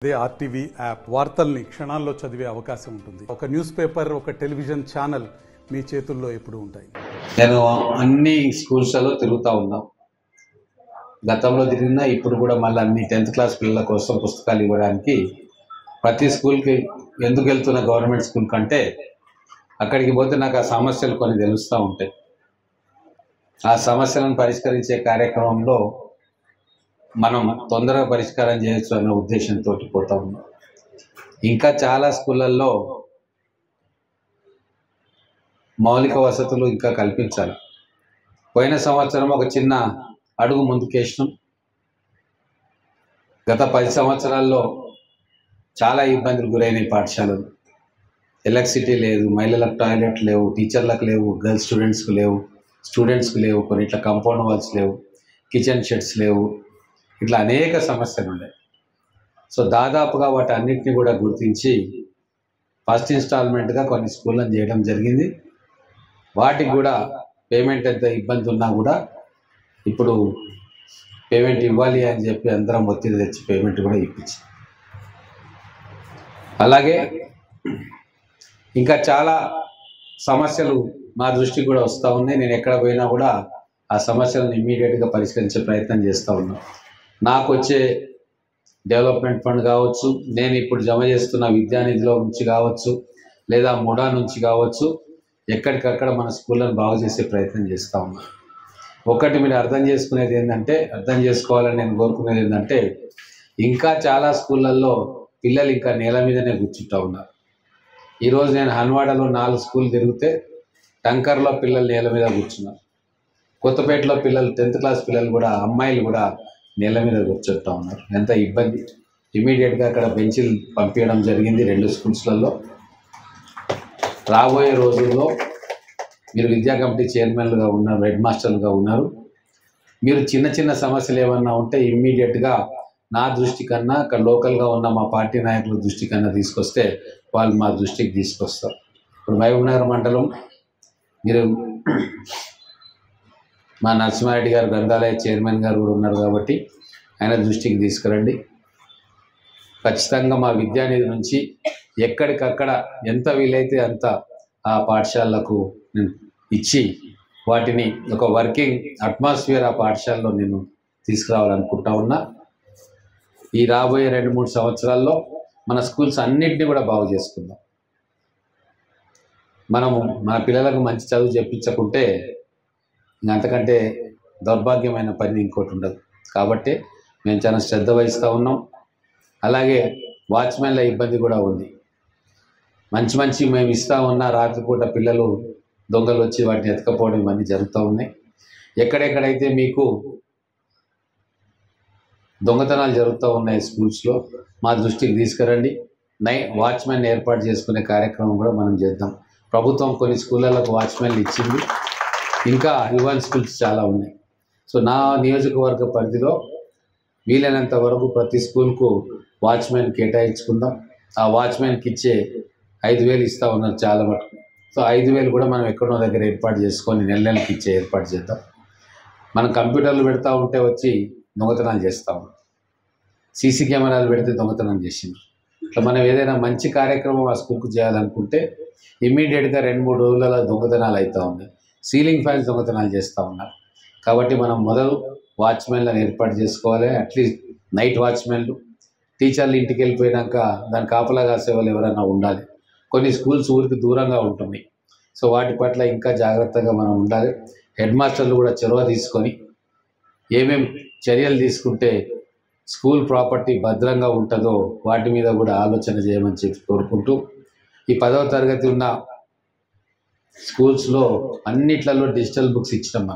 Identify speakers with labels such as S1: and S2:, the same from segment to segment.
S1: అదే RTV app వార్తల్ని క్షణాల్లో చదివే అవకాశం ఉంటుంది. ఒక న్యూస్ పేపర్, ఒక టెలివిజన్ ఛానల్ మీ చేతుల్లో ఎప్పుడు ఉంటాయి.
S2: నేను అన్ని స్కూల్స్లో తిరుగుతూ ఉన్నా. గతంలో తిరిగినా ఇప్పుడు కూడా మళ్ళీ అన్ని 10th క్లాస్ పిల్లల కోసం పుస్తకాలు ఇవ్వడానికి ప్రతి స్కూల్కి ఎందుకు వెళ్తున్న గవర్నమెంట్ స్కూల్ కంటే అక్కడికి పోతే నాకు ఆ సమస్యలు కొన్ని తెలుస్తూ ఉంటాయి. ఆ సమస్యలను పరిష్కరించే కార్యక్రమంలో మనం తొందరగా పరిష్కారం చేయొచ్చు అనే ఉద్దేశంతో పోతా ఉన్నాం. ఇంకా చాలా స్కూళ్ళల్లో మౌలిక వసతులు ఇంకా కల్పించాలి. పోయిన సంవత్సరం ఒక చిన్న అడుగు ముందుకేసినాం. గత 10 సంవత్సరాల్లో చాలా ఇబ్బందులు గురైన పాఠశాలలు. ఎలక్ట్రిసిటీ లేదు, మహిళలకు టాయిలెట్ లేవు, టీచర్లకు లేవు, గర్ల్స్ స్టూడెంట్స్కి లేవు, కొన్ని ఇట్లా కాంపౌండ్ వాల్స్ లేవు, కిచెన్ షెడ్స్ లేవు, ఇట్లా అనేక సమస్యలు ఉన్నాయి. సో దాదాపుగా వాటి అన్నింటినీ కూడా గుర్తించి ఫస్ట్ ఇన్స్టాల్మెంట్గా కొన్ని స్కూళ్ళని చేయడం జరిగింది. వాటికి కూడా పేమెంట్ ఎంత ఇబ్బంది ఉన్నా కూడా ఇప్పుడు పేమెంట్ ఇవ్వాలి అని చెప్పి అందరం ఒత్తిడి తెచ్చి పేమెంట్ కూడా ఇప్పించి, అలాగే ఇంకా చాలా సమస్యలు మా దృష్టికి కూడా వస్తూ ఉన్నాయి. నేను ఎక్కడ పోయినా కూడా ఆ సమస్యలను ఇమ్మీడియట్గా పరిష్కరించే ప్రయత్నం చేస్తూ ఉన్నాను. నాకు వచ్చే డెవలప్మెంట్ ఫండ్ కావచ్చు, నేను ఇప్పుడు జమ చేస్తున్న విద్యానిధిలో నుంచి కావచ్చు, లేదా ముడా నుంచి కావచ్చు, ఎక్కడికక్కడ మన స్కూళ్ళను బాగు చేసే ప్రయత్నం చేస్తూ ఉన్నాను. ఒకటి మీరు అర్థం చేసుకోవాలని నేను కోరుకునేది ఏంటంటే, ఇంకా చాలా స్కూళ్ళల్లో పిల్లలు ఇంకా నేల మీదనే కూర్చుంటూ ఉన్నారు. ఈరోజు నేను హన్వాడలో 4 స్కూల్ తిరిగితే టంకర్లో పిల్లలు నేల మీద కూర్చున్నారు. కొత్తపేటలో పిల్లలు 10th క్లాస్ పిల్లలు కూడా, అమ్మాయిలు కూడా నేల మీద కూర్చుంటూ ఉన్నారు. ఎంత ఇబ్బంది. ఇమీడియట్గా అక్కడ బెంచీలు పంపించడం జరిగింది 2 స్కూల్స్లలో. రాబోయే రోజుల్లో మీరు విద్యా కమిటీ చైర్మన్లుగా ఉన్నారు, హెడ్ మాస్టర్లుగా ఉన్నారు. మీరు చిన్న చిన్న సమస్యలు ఏమన్నా ఉంటే ఇమ్మీడియట్గా నా దృష్టి కన్నా అక్కడ లోకల్గా ఉన్న మా పార్టీ నాయకుల దృష్టి కన్నా తీసుకొస్తే వాళ్ళు మా దృష్టికి తీసుకొస్తారు. ఇప్పుడు మహబూబ్నగర్ మండలం మీరు మా నరసింహారెడ్డి గారు గ్రంథాలయ చైర్మన్ గారు కూడా ఉన్నారు కాబట్టి ఆయన దృష్టికి తీసుకురండి. ఖచ్చితంగా మా విద్యానిధి నుంచి ఎక్కడికక్కడ ఎంత వీలైతే అంత ఆ పాఠశాలకు నేను ఇచ్చి వాటిని ఒక వర్కింగ్ అట్మాస్ఫియర్ ఆ పాఠశాలలో నేను తీసుకురావాలనుకుంటా ఉన్నా. ఈ రాబోయే 2-3 సంవత్సరాల్లో మన స్కూల్స్ అన్నింటినీ కూడా బాగు చేసుకుందాం. మనము మన పిల్లలకు మంచి చదువు చెప్పించకుంటే అంతకంటే దౌర్భాగ్యమైన పని ఇంకోటి ఉండదు. కాబట్టి మేము చాలా శ్రద్ధ వహిస్తూ ఉన్నాం. అలాగే వాచ్మెన్ల ఇబ్బంది కూడా ఉంది. మంచి మేము ఇస్తూ ఉన్నా రాత్రిపూట పిల్లలు దొంగలు వచ్చి వాటిని ఎత్తుకపోవడం ఇవన్నీ జరుగుతూ ఉన్నాయి. ఎక్కడెక్కడైతే మీకు దొంగతనాలు జరుగుతూ ఉన్నాయి స్కూల్స్లో మా దృష్టికి తీసుకురండి. వాచ్మెన్ ఏర్పాటు చేసుకునే కార్యక్రమం కూడా మనం చేద్దాం. ప్రభుత్వం కొన్ని స్కూళ్ళకు వాచ్మెన్లు ఇచ్చింది, ఇంకా ఇవ్వని స్కూల్స్ చాలా ఉన్నాయి. సో నా నియోజకవర్గ పరిధిలో వీలైనంత వరకు ప్రతి స్కూల్కు వాచ్మెన్ కేటాయించుకుందాం. ఆ వాచ్మెన్కి ఇచ్చే 5,000 ఇస్తూ ఉన్నారు చాలా మటుకు. సో 5,000 కూడా మనం ఎక్కడో దగ్గర ఏర్పాటు చేసుకొని నెలకి ఇచ్చే ఏర్పాటు చేద్దాం. మనం కంప్యూటర్లు పెడతా ఉంటే వచ్చి దొంగతనాలు చేస్తాం, సీసీ కెమెరాలు పెడితే దొంగతనం చేసిండ్రు. ఇట్లా మనం ఏదైనా మంచి కార్యక్రమం ఆ స్కూల్కు చేయాలనుకుంటే ఇమ్మీడియట్గా 2-3 రోజులలో దొంగతనాలు అవుతూ ఉన్నాయి. సీలింగ్ ఫ్యాన్స్ దొంగతనాలు చేస్తూ ఉన్నారు. కాబట్టి మనం మొదలు వాచ్మెన్లను ఏర్పాటు చేసుకోవాలి. అట్లీస్ట్ నైట్ వాచ్మెన్లు, టీచర్లు ఇంటికి వెళ్ళిపోయినాక దాని కాపలా కాసే వాళ్ళు ఎవరైనా ఉండాలి. కొన్ని స్కూల్స్ ఊరికి దూరంగా ఉంటుంది. సో వాటి పట్ల ఇంకా జాగ్రత్తగా మనం ఉండాలి. హెడ్ మాస్టర్లు కూడా చొరవ తీసుకొని ఏమేం చర్యలు తీసుకుంటే స్కూల్ ప్రాపర్టీ భద్రంగా ఉంటుందో వాటి మీద కూడా ఆలోచన చేయమని చెప్పి కోరుకుంటూ, ఈ 10వ తరగతి ఉన్న స్కూల్స్లో అన్నిట్లలో డిజిటల్ బుక్స్ ఇచ్చడం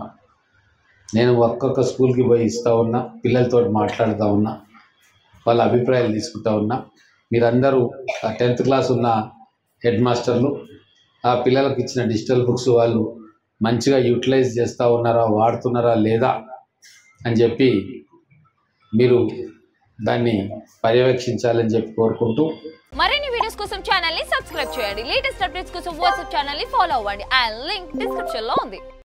S2: నేను ఒక్కొక్క స్కూల్కి పోయి ఇస్తూ ఉన్నా, పిల్లలతో మాట్లాడుతూ ఉన్నా, వాళ్ళ అభిప్రాయాలు తీసుకుంటూ ఉన్నా. మీరందరూ 10th క్లాస్ ఉన్న హెడ్ మాస్టర్లు ఆ పిల్లలకు ఇచ్చిన డిజిటల్ బుక్స్ వాళ్ళు మంచిగా యూటిలైజ్ చేస్తూ ఉన్నారా, వాడుతున్నారా లేదా అని చెప్పి మీరు దాన్ని పర్యవేక్షించాలని చెప్పి కోరుకుంటూ,
S3: మరిన్ని వీడియోస్ కోసం ఛానల్ ని సబ్స్క్రైబ్ చేయండి. లేటెస్ట్ అప్డేట్స్ కోసం వాట్సాప్ ఛానల్ ని ఫాలో అవ్వండి. ఆ లింక్ డిస్క్రిప్షన్ లో ఉంది.